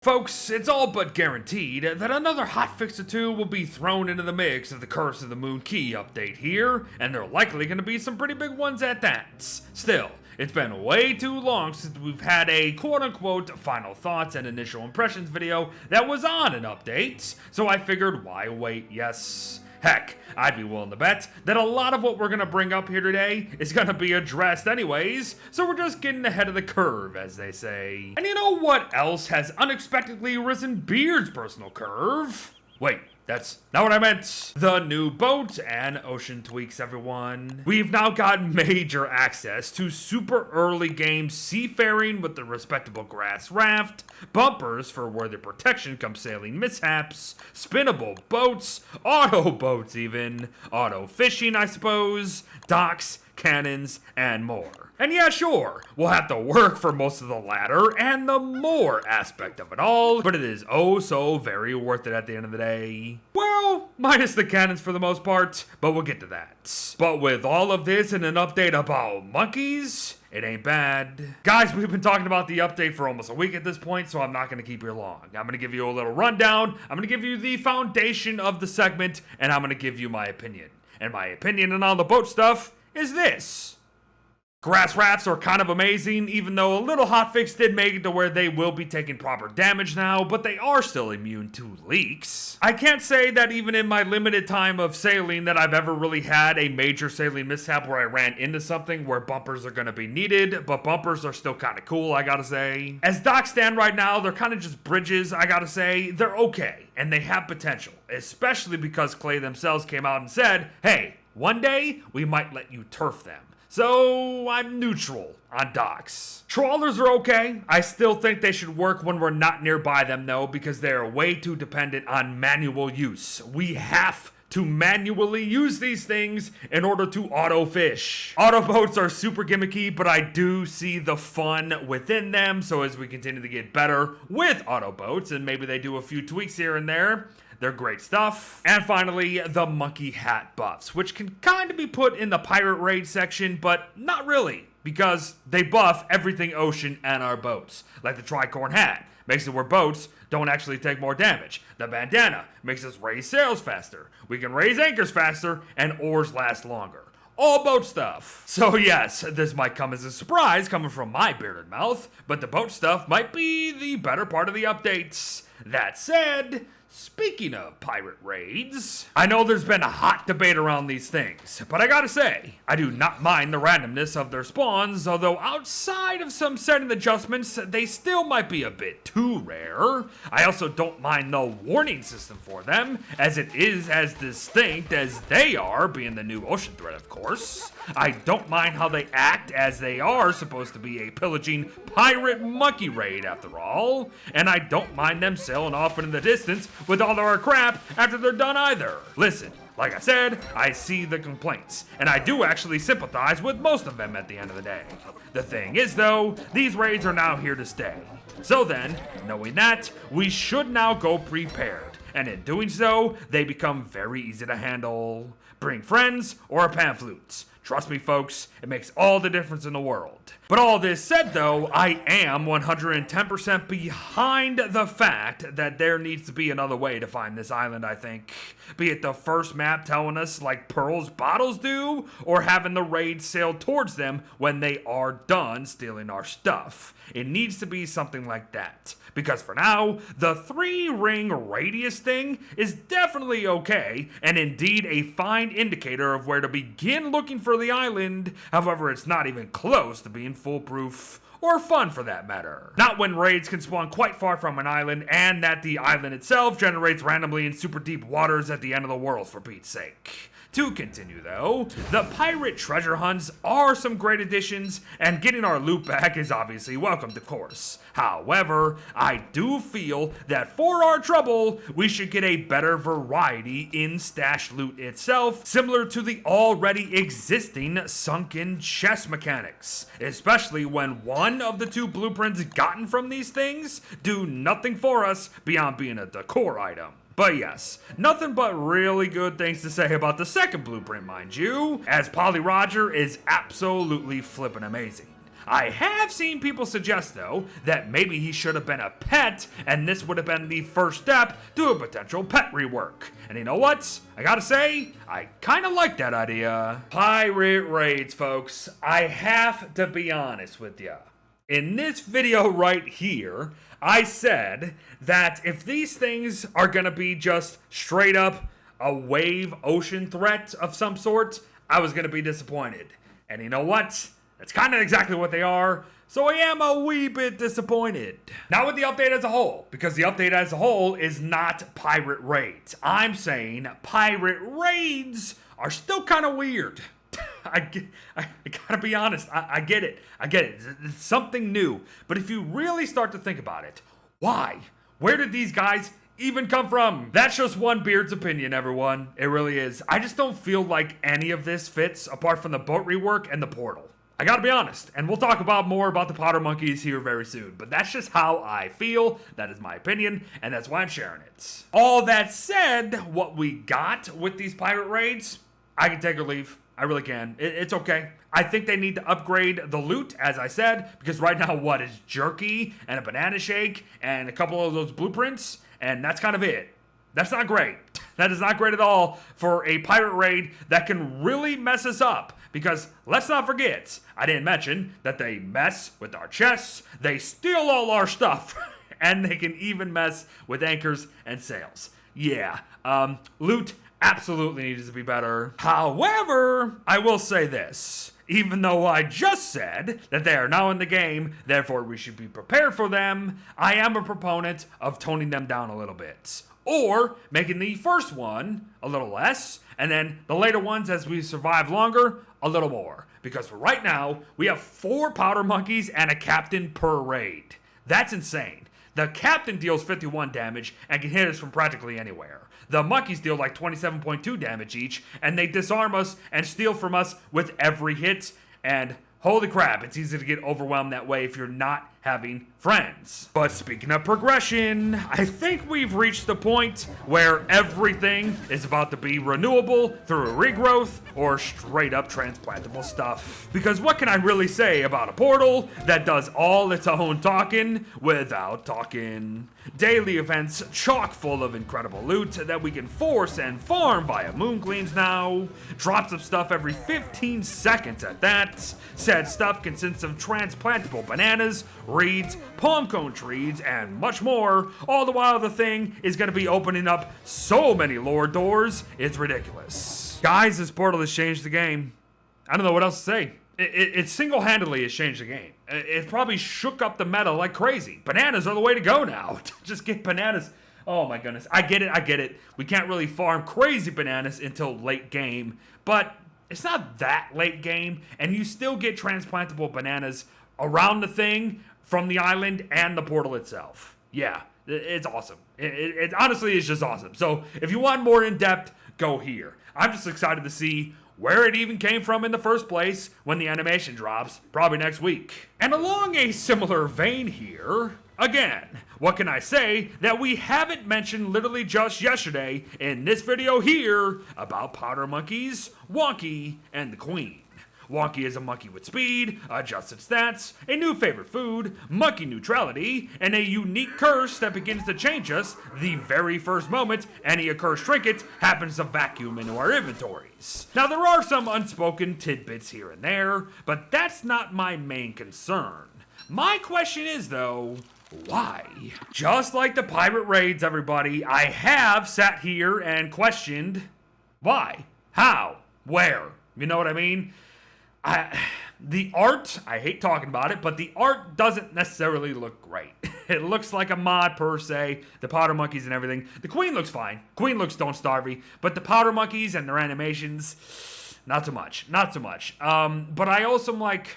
Folks, it's all but guaranteed that another hotfix or two will be thrown into the mix of the Curse of the Moon Quay update here, and they're likely going to be some pretty big ones at that. Still, it's been way too long since we've had a quote-unquote final thoughts and initial impressions video that was on an update, so I figured why wait, yes. Heck, I'd be willing to bet that a lot of what we're gonna bring up here today is gonna be addressed anyways, so we're just getting ahead of the curve, as they say. And you know what else has unexpectedly risen Beard's personal curve? Wait, that's not what I meant. The new boat and ocean tweaks, everyone. We've now got major access to super early game seafaring with the respectable grass raft, bumpers for where the protection comes sailing mishaps, spinnable boats, auto boats even, auto fishing I suppose, docks, cannons, and more. And yeah, sure, we'll have to work for most of the latter and the more aspect of it all, but it is oh so very worth it at the end of the day. Well, minus the cannons for the most part, but we'll get to that. But with all of this and an update about monkeys, it ain't bad. Guys, we've been talking about the update for almost a week at this point, so I'm not going to keep you long. I'm going to give you a little rundown, I'm going to give you the foundation of the segment, and I'm going to give you my opinion. And my opinion on all the boat stuff is this. Grass rafts are kind of amazing, even though a little hotfix did make it to where they will be taking proper damage now, but they are still immune to leaks. I can't say that even in my limited time of sailing that I've ever really had a major sailing mishap where I ran into something where bumpers are going to be needed, but bumpers are still kind of cool, I gotta say. As docks stand right now, they're kind of just bridges, I gotta say. They're okay, and they have potential, especially because Quay themselves came out and said, hey, one day we might let you turf them. So I'm neutral on docks. Trawlers are okay. I still think they should work when we're not nearby them though, because they're way too dependent on manual use. We have to manually use these things in order to auto fish. Auto boats are super gimmicky, but I do see the fun within them. So as we continue to get better with auto boats, and maybe they do a few tweaks here and there, they're great stuff. And finally, the monkey hat buffs, which can kind of be put in the pirate raid section, but not really, because they buff everything ocean and our boats. Like the tricorn hat, makes it where boats don't actually take more damage. The bandana makes us raise sails faster. We can raise anchors faster, and oars last longer. All boat stuff. So yes, this might come as a surprise coming from my bearded mouth, but the boat stuff might be the better part of the updates. That said, speaking of pirate raids, I know there's been a hot debate around these things, but I gotta say, I do not mind the randomness of their spawns, although outside of some setting adjustments, they still might be a bit too rare. I also don't mind the warning system for them, as it is as distinct as they are, being the new ocean threat of course. I don't mind how they act, as they are supposed to be a pillaging pirate monkey raid after all, and I don't mind them sailing off into the distance with all of our crap after they're done either. Listen, like I said, I see the complaints, and I do actually sympathize with most of them at the end of the day. The thing is though, these raids are now here to stay. So then, knowing that, we should now go prepared, and in doing so, they become very easy to handle. Bring friends or a pamphlet. Trust me folks, it makes all the difference in the world. But all this said though, I am 110% behind the fact that there needs to be another way to find this island, I think. Be it the first map telling us like Pearl's bottles do, or having the raid sail towards them when they are done stealing our stuff. It needs to be something like that. Because for now, the 3-ring radius thing is definitely okay, and indeed a fine indicator of where to begin looking for the island. However, it's not even close to being foolproof, or fun for that matter. Not when raids can spawn quite far from an island, and that the island itself generates randomly in super deep waters at the end of the world, for Pete's sake. To continue though, the pirate treasure hunts are some great additions, and getting our loot back is obviously welcomed of course. However, I do feel that for our trouble, we should get a better variety in stash loot itself, similar to the already existing sunken chest mechanics. Especially when one of the 2 blueprints gotten from these things do nothing for us beyond being a decor item. But yes, nothing but really good things to say about the second blueprint, mind you, as Polly Roger is absolutely flippin' amazing. I have seen people suggest, though, that maybe he should have been a pet, and this would have been the first step to a potential pet rework. And you know what? I gotta say, I kinda like that idea. Pirate raids, folks. I have to be honest with ya. In this video right here, I said that if these things are gonna be just straight up a wave ocean threat of some sort, I was gonna be disappointed. And you know what? That's kind of exactly what they are, so I am a wee bit disappointed. Not with the update as a whole, because the update as a whole is not pirate raids. I'm saying pirate raids are still kind of weird. I gotta be honest, I get it. It's something new. But if you really start to think about it, why? Where did these guys even come from? That's just one Beard's opinion, everyone. It really is. I just don't feel like any of this fits apart from the boat rework and the portal. I gotta be honest, and we'll talk about more about the powder monkeys here very soon, but that's just how I feel, that is my opinion, and that's why I'm sharing it. All that said, what we got with these pirate raids, I can take or leave. I really can. It's okay. I think they need to upgrade the loot, as I said, because right now, what is jerky and a banana shake and a couple of those blueprints, and that's kind of it. That's not great. That is not great at all for a pirate raid that can really mess us up. Because let's not forget, I didn't mention that they mess with our chests, they steal all our stuff, and they can even mess with anchors and sails. Yeah, loot absolutely needs to be better. However, I will say this. Even though I just said that they are now in the game, therefore we should be prepared for them, I am a proponent of toning them down a little bit. Or making the first one a little less, and then the later ones, as we survive longer, a little more. Because for right now, we have 4 powder monkeys and a captain per raid. That's insane. The captain deals 51 damage and can hit us from practically anywhere. The monkeys deal like 27.2 damage each, and they disarm us and steal from us with every hit, and holy crap, it's easy to get overwhelmed that way if you're not having friends. But speaking of progression, I think we've reached the point where everything is about to be renewable through regrowth or straight up transplantable stuff. Because what can I really say about a portal that does all its own talking without talking? Daily events chock full of incredible loot that we can force and farm via moon gleams now. Drops of stuff every 15 seconds at that. Said stuff consists of transplantable bananas, reeds, palm cone trees, and much more. All the while the thing is going to be opening up so many lore doors, it's ridiculous. Guys, this portal has changed the game. I don't know what else to say. It single-handedly has changed the game. It probably shook up the meta like crazy. Bananas are the way to go now. Just get bananas. Oh my goodness. I get it. We can't really farm crazy bananas until late game, but it's not that late game, and you still get transplantable bananas around the thing from the island and the portal itself. Yeah, it's awesome. It honestly is just awesome. So if you want more in-depth, go here. I'm just excited to see where it even came from in the first place when the animation drops, probably next week. And along a similar vein here, again, what can I say that we haven't mentioned literally just yesterday in this video here about powder monkeys, Wonkey, and the Queen? Wonkey is a monkey with speed, adjusted stats, a new favorite food, monkey neutrality, and a unique curse that begins to change us the very first moment any accursed trinket happens to vacuum into our inventories. Now there are some unspoken tidbits here and there, but that's not my main concern. My question is though, why? Just like the pirate raids, everybody, I have sat here and questioned why, how, where, you know what I mean? The art, I hate talking about it, but the art doesn't necessarily look great. It looks like a mod per se, the powder monkeys and everything. The Queen looks fine. Queen looks Don't Starvey, but the powder monkeys and their animations, not so much. But I also am like,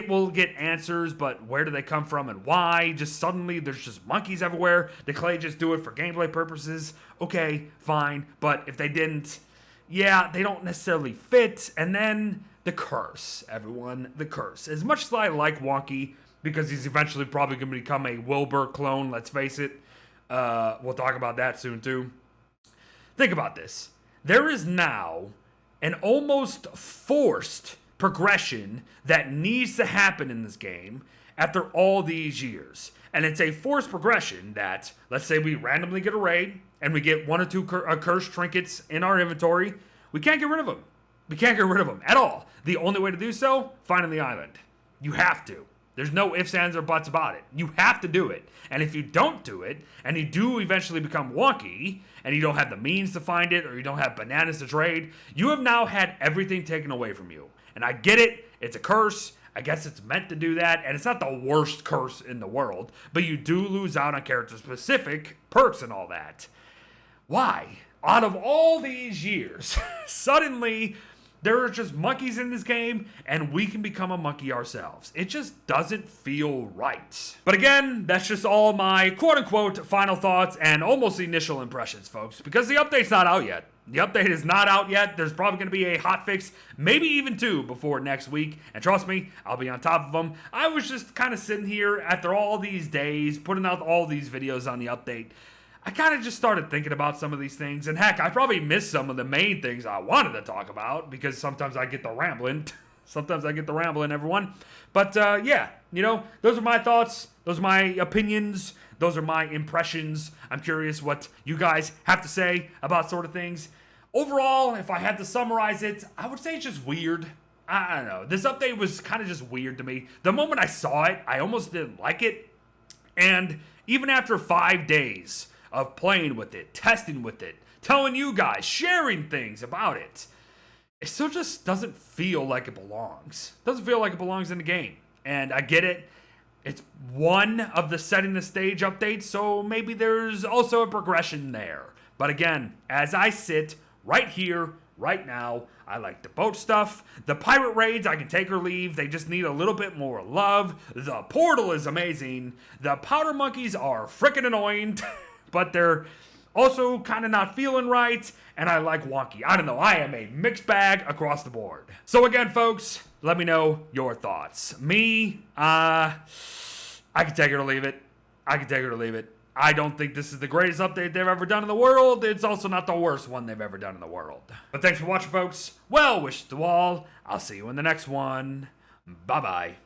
we'll get answers, but where do they come from and why? Just suddenly there's just monkeys everywhere. Did Clay just do it for gameplay purposes? Okay, fine. But if they didn't, yeah, they don't necessarily fit. And then the curse, everyone, the curse. As much as I like Wonkey, because he's eventually probably going to become a Wilbur clone, let's face it. We'll talk about that soon too. Think about this. There is now an almost forced progression that needs to happen in this game after all these years. And it's a forced progression that, let's say we randomly get a raid and we get 1 or 2 cursed trinkets in our inventory. We can't get rid of them. We can't get rid of them at all. The only way to do so, finding the island. You have to. There's no ifs, ands, or buts about it. You have to do it. And if you don't do it, and you do eventually become wonky, and you don't have the means to find it, or you don't have bananas to trade, you have now had everything taken away from you. And I get it. It's a curse. I guess it's meant to do that. And it's not the worst curse in the world. But you do lose out on character-specific perks and all that. Why? Out of all these years, suddenly there are just monkeys in this game, and we can become a monkey ourselves. It just doesn't feel right. But again, that's just all my quote-unquote final thoughts and almost initial impressions, folks, because the update's not out yet. The update is not out yet. There's probably going to be a hotfix, maybe even 2 before next week. And trust me, I'll be on top of them. I was just kind of sitting here after all these days, putting out all these videos on the update. I kind of just started thinking about some of these things. And heck, I probably missed some of the main things I wanted to talk about because sometimes I get the rambling. Everyone. But yeah, you know, those are my thoughts. Those are my opinions. Those are my impressions. I'm curious what you guys have to say about sort of things. Overall, if I had to summarize it, I would say it's just weird. I don't know. This update was kind of just weird to me. The moment I saw it, I almost didn't like it. And even after 5 days of playing with it, testing with it, telling you guys, sharing things about it, it still just doesn't feel like it belongs. It doesn't feel like it belongs in the game. And I get it. It's one of the setting the stage updates, so maybe there's also a progression there. But again, as I sit right here, right now, I like the boat stuff. The pirate raids, I can take or leave. They just need a little bit more love. The portal is amazing. The powder monkeys are freaking annoying, but they're also kind of not feeling right. And I like wonky. I don't know. I am a mixed bag across the board. So again, folks, let me know your thoughts. Me, I can take it or leave it. I don't think this is the greatest update they've ever done in the world. It's also not the worst one they've ever done in the world. But thanks for watching, folks. Well wishes to all. I'll see you in the next one. Bye-bye.